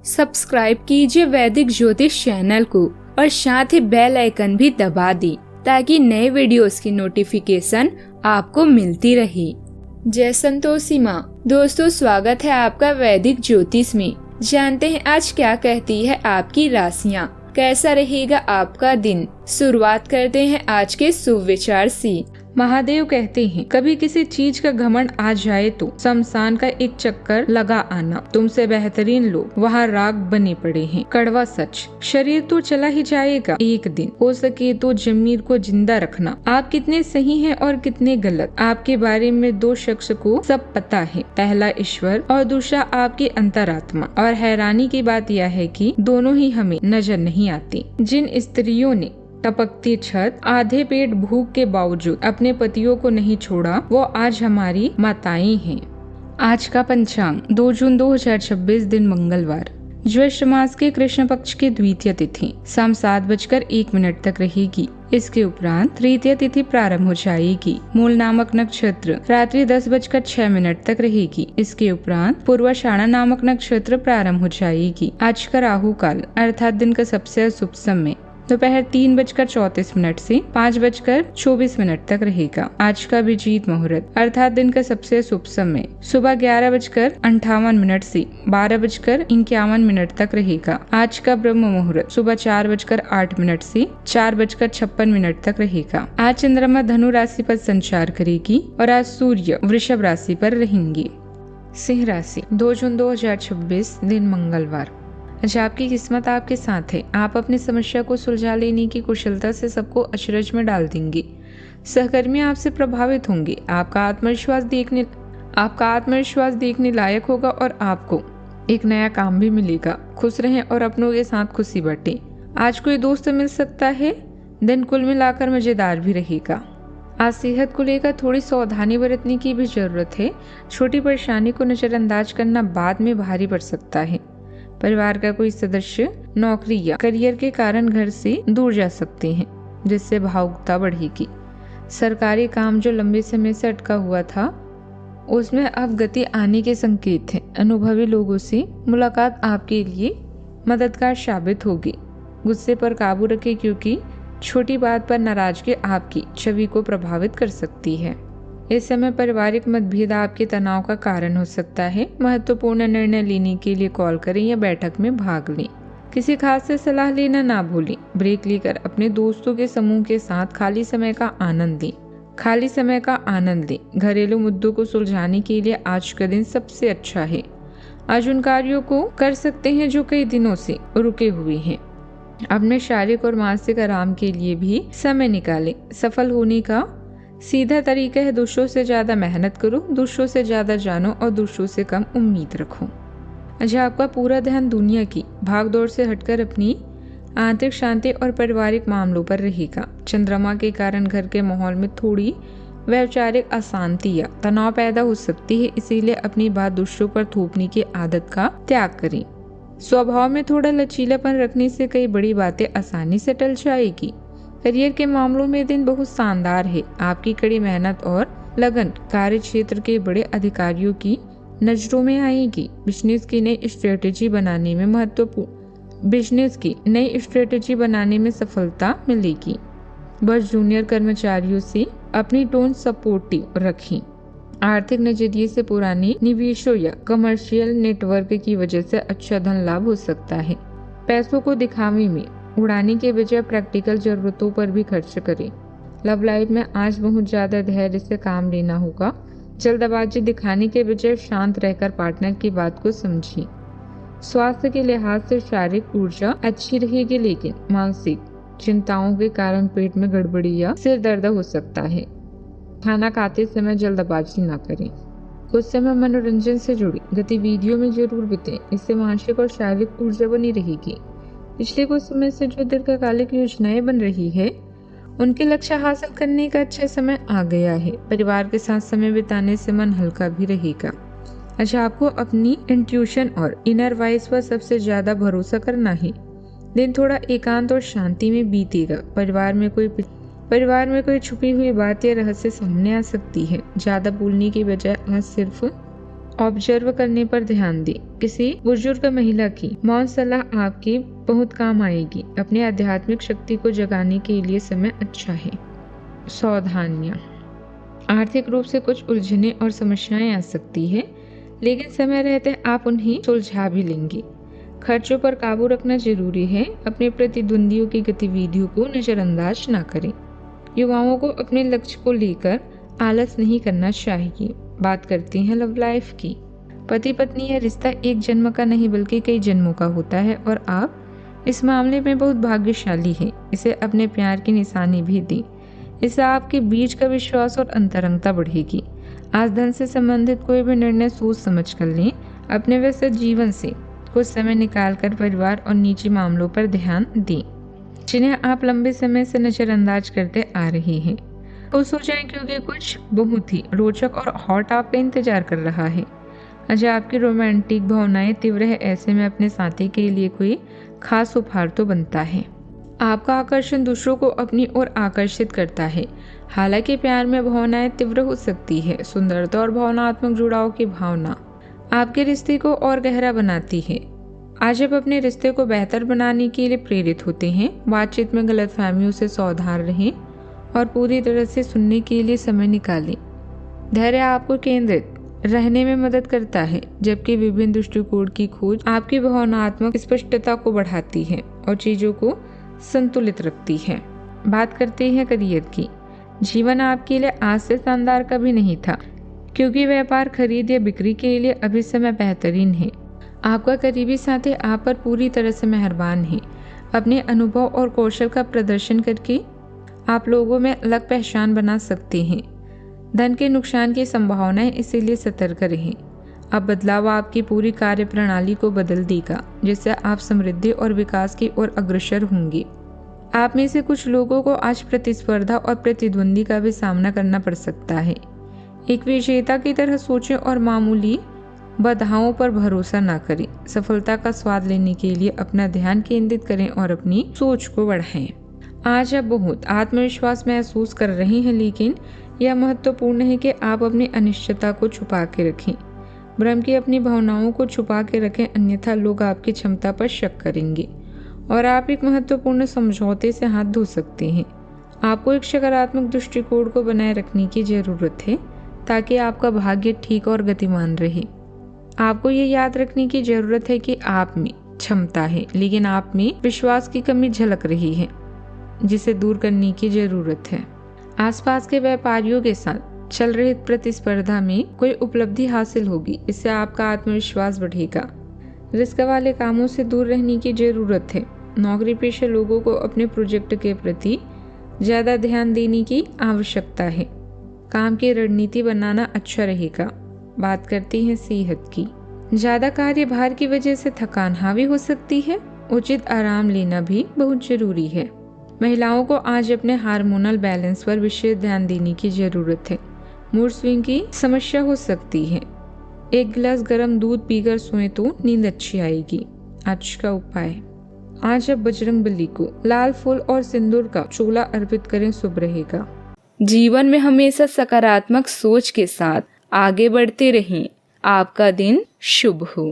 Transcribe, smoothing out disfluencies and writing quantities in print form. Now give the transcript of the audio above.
Subscribe कीजिए वैदिक ज्योतिष चैनल को और साथ ही बेल आइकन भी दबा दी ताकि नए वीडियोस की नोटिफिकेशन आपको मिलती रहे। जय संतोषी माँ। दोस्तों, स्वागत है आपका वैदिक ज्योतिष में। जानते हैं आज क्या कहती है आपकी राशियाँ, कैसा रहेगा आपका दिन। शुरुआत करते हैं आज के शुभ विचार से। महादेव कहते हैं, कभी किसी चीज का घमंड आ जाए तो शमशान का एक चक्कर लगा आना। तुमसे बेहतरीन लोग वहाँ राग बने पड़े हैं। कड़वा सच, शरीर तो चला ही जाएगा एक दिन, हो सके तो जमीर को जिंदा रखना। आप कितने सही हैं और कितने गलत, आपके बारे में दो शख्स को सब पता है। पहला ईश्वर और दूसरा आपकी अंतरात्मा। और हैरानी की बात यह है कि दोनों ही हमें नजर नहीं आती। जिन स्त्रियों ने टपकती छत, आधे पेट भूख के बावजूद अपने पतियों को नहीं छोड़ा, वो आज हमारी माताएं हैं। आज का पंचांग 2 जून 2026 दिन मंगलवार, ज्येष्ठ मास के कृष्ण पक्ष की द्वितीय तिथि शाम 7:01 तक रहेगी। इसके उपरांत तृतीय तिथि प्रारंभ हो जाएगी। मूल नामक नक्षत्र रात्रि 10:06 तक रहेगी। इसके उपरांत पूर्वाषाढ़ा नामक नक्षत्र प्रारंभ हो जाएगी। आज का राहु काल अर्थात दिन का सबसे अशुभ समय दोपहर 3:34 से 5:24 तक रहेगा। आज का अभिजीत मुहूर्त अर्थात दिन का सबसे शुभ समय सुबह 11:58 से 12:51 तक रहेगा। आज का ब्रह्म मुहूर्त सुबह 4:08 से 4:56 तक रहेगा। आज चंद्रमा धनु राशि पर संचार करेगी और आज सूर्य वृषभ राशि पर रहेंगे। सिंह राशि 2 जून 2026 दिन मंगलवार। आज आपकी किस्मत आपके साथ है। आप अपनी समस्या को सुलझा लेने की कुशलता से सबको अचरज में डाल देंगे। सहकर्मी आपसे प्रभावित होंगे। आपका आत्मविश्वास देखने लायक होगा और आपको एक नया काम भी मिलेगा। खुश रहें और अपनों के साथ खुशी बांटें। आज कोई दोस्त मिल सकता है। दिन कुल मिलाकर मजेदार भी रहेगा। आज सेहत को लेकर थोड़ी सावधानी बरतने की भी जरूरत है। छोटी परेशानी को नजरअंदाज करना बाद में भारी पड़ सकता है। परिवार का कोई सदस्य नौकरी या करियर के कारण घर से दूर जा सकते हैं, जिससे भावुकता बढ़ेगी। सरकारी काम जो लंबे समय से अटका हुआ था, उसमें अब गति आने के संकेत हैं। अनुभवी लोगों से मुलाकात आपके लिए मददगार साबित होगी। गुस्से पर काबू रखें क्योंकि छोटी बात पर नाराजगी आपकी छवि को प्रभावित कर सकती है। इस समय पारिवारिक मतभेद आपके तनाव का कारण हो सकता है। महत्वपूर्ण निर्णय लेने के लिए कॉल करें या बैठक में भाग लें। किसी खास से सलाह लेना ना भूलें। ब्रेक लेकर अपने दोस्तों के समूह के साथ खाली समय का आनंद लें। घरेलू मुद्दों को सुलझाने के लिए आज का दिन सबसे अच्छा है। आज उन कार्यों को कर सकते हैं जो कई दिनों से रुके हुए हैं। अपने शारीरिक और मानसिक आराम के लिए भी समय निकालें। सफल होने का सीधा तरीका है दूसरों से ज्यादा मेहनत करो, दूसरों से ज्यादा जानो और दूसरों से कम उम्मीद रखो। आज आपका पूरा ध्यान दुनिया की भागदौड़ से हटकर अपनी आंतरिक शांति और पारिवारिक मामलों पर रहेगा। चंद्रमा के कारण घर के माहौल में थोड़ी वैचारिक अशांति या तनाव पैदा हो सकती है, इसीलिए अपनी बात दूसरों पर थोपने की आदत का त्याग करें। स्वभाव में थोड़ा लचीलापन रखने से कई बड़ी बातें आसानी से टल जाएगी। करियर के मामलों में दिन बहुत शानदार है। आपकी कड़ी मेहनत और लगन कार्य क्षेत्र के बड़े अधिकारियों की नजरों में आएगी। बिजनेस की नई स्ट्रेटेजी बनाने में सफलता मिलेगी। बस जूनियर कर्मचारियों से अपनी टोन सपोर्टिव रखें। आर्थिक नजरिए से पुराने निवेशों या कमर्शियल नेटवर्क की वजह से अच्छा धन लाभ हो सकता है। पैसों को दिखावे में उड़ाने के बजाय प्रैक्टिकल जरूरतों पर भी खर्च करें। लव लाइफ में आज बहुत ज्यादा धैर्य से काम लेना होगा। जल्दबाजी दिखाने के बजाय शांत रहकर पार्टनर की बात को समझें। स्वास्थ्य के लिहाज से शारीरिक ऊर्जा अच्छी रहेगी, लेकिन मानसिक चिंताओं के कारण पेट में गड़बड़ी या सिर दर्द हो सकता है। खाना खाते समय जल्दबाजी न करें। कुछ समय मनोरंजन से जुड़ी गतिविधियों में जरूर बिताएं। इससे मानसिक और शारीरिक ऊर्जा बनी रहेगी। पिछले कुछ समय से जो दीर्घकालिक योजनाएं बन रही है, उनके लक्ष्य हासिल करने का अच्छा समय आ गया है। परिवार के साथ समय बिताने से मन हल्का भी रहेगा। आज आपको अपनी इंट्यूशन और इनर वॉइस पर सबसे ज्यादा भरोसा करना है। दिन थोड़ा एकांत और शांति में बीतेगा। परिवार में कोई छुपी हुई बात या रहस्य सामने आ सकती है। ज्यादा बोलने की बजाय आज सिर्फ ऑब्जर्व करने पर ध्यान दें। किसी बुजुर्ग महिला की मौन सलाह आपकी बहुत काम आएगी। अपनी आध्यात्मिक शक्ति को जगाने के लिए समय अच्छा है। सावधानियां, आर्थिक रूप से कुछ उलझने और समस्याएं आ सकती है, लेकिन समय रहते आप उन्हें सुलझा भी लेंगे। खर्चों पर काबू रखना जरूरी है। अपने प्रतिद्वंदियों की गतिविधियों को नजरअंदाज ना करें। युवाओं को अपने लक्ष्य को लेकर आलस नहीं करना चाहिए। बात करते हैं लव लाइफ की। पति पत्नी यह रिश्ता एक जन्म का नहीं बल्कि कई जन्मों का होता है और आप इस मामले में बहुत भाग्यशाली हैं। इसे अपने प्यार की निशानी भी दें। इससे आपके बीच का विश्वास और अंतरंगता बढ़ेगी। आज धन से संबंधित कोई भी निर्णय सोच समझ कर लें। अपने व्यस्त जीवन से कुछ समय निकालकर परिवार और निजी मामलों पर ध्यान दें, जिन्हें आप लंबे समय से नजरअंदाज करते आ रहे हैं। खुश हो जाएं क्योंकि कुछ बहुत ही रोचक और हॉट आपका इंतजार कर रहा है। आज आपकी रोमांटिक भावनाएं तीव्र है, ऐसे में अपने साथी के लिए कोई खास उपहार तो बनता है। आपका आकर्षण दूसरों को अपनी ओर आकर्षित करता है। हालांकि प्यार में भावनाएं तीव्र हो सकती है। सुंदरता और भावनात्मक जुड़ाव की भावना आपके रिश्ते को और गहरा बनाती है। आज आप अपने रिश्ते को बेहतर बनाने के लिए प्रेरित होते हैं। बातचीत में गलतफहमियों से सावधान रहें और पूरी तरह से सुनने के लिए समय निकालें। धैर्य आपको केंद्रित रहने में मदद करता है, जबकि विभिन्न दृष्टिकोण की खोज आपकी भावनात्मक स्पष्टता को बढ़ाती है और चीजों को संतुलित रखती है। बात करते हैं करियर की। जीवन आपके लिए आज से शानदार कभी नहीं था, क्योंकि व्यापार, खरीद या बिक्री के लिए अभी समय बेहतरीन है। आपका करीबी साथी आप पर पूरी तरह से मेहरबान है। अपने अनुभव और कौशल का प्रदर्शन करके आप लोगों में अलग पहचान बना सकते हैं। धन के नुकसान की संभावना है, इसीलिए सतर्क रहें। अब बदलाव आपकी पूरी कार्य प्रणाली को बदल देगा, जिससे आप समृद्धि और विकास की ओर अग्रसर होंगे। आप में से कुछ लोगों को आज प्रतिस्पर्धा और प्रतिद्वंदी का भी सामना करना पड़ सकता है। एक विजेता की तरह सोचें और मामूली बाधाओं पर भरोसा ना करें। सफलता का स्वाद लेने के लिए अपना ध्यान केंद्रित करें और अपनी सोच को बढ़ाएं। आज आप बहुत आत्मविश्वास महसूस कर रहे हैं, लेकिन यह महत्वपूर्ण है कि आप अपनी अनिश्चितता को छुपा के रखें। भ्रम की अपनी भावनाओं को छुपा के रखें, अन्यथा लोग आपकी क्षमता पर शक करेंगे और आप एक महत्वपूर्ण समझौते से हाथ धो सकते हैं। आपको एक सकारात्मक दृष्टिकोण को बनाए रखने की जरूरत है, ताकि आपका भाग्य ठीक और गतिमान रहे। आपको ये याद रखने की जरूरत है कि आप में क्षमता है, लेकिन आप में विश्वास की कमी झलक रही है, जिसे दूर करने की जरूरत है। आसपास के व्यापारियों के साथ चल रही प्रतिस्पर्धा में कोई उपलब्धि हासिल होगी, इससे आपका आत्मविश्वास बढ़ेगा। रिस्क वाले कामों से दूर रहने की जरूरत है। नौकरी पेशा लोगों को अपने प्रोजेक्ट के प्रति ज्यादा ध्यान देने की आवश्यकता है। काम की रणनीति बनाना अच्छा रहेगा। बात करते हैं सेहत की। ज्यादा कार्यभार की वजह से थकान हावी हो सकती है। उचित आराम लेना भी बहुत जरूरी है। महिलाओं को आज अपने हार्मोनल बैलेंस पर विशेष ध्यान देने की जरूरत है। मूड स्विंग की समस्या हो सकती है। एक गिलास गर्म दूध पीकर सोएं तो नींद अच्छी आएगी। आज का उपाय, आज आप बजरंगबली को लाल फूल और सिंदूर का चोला अर्पित करें, शुभ रहेगा। जीवन में हमेशा सकारात्मक सोच के साथ आगे बढ़ते रहें। आपका दिन शुभ हो।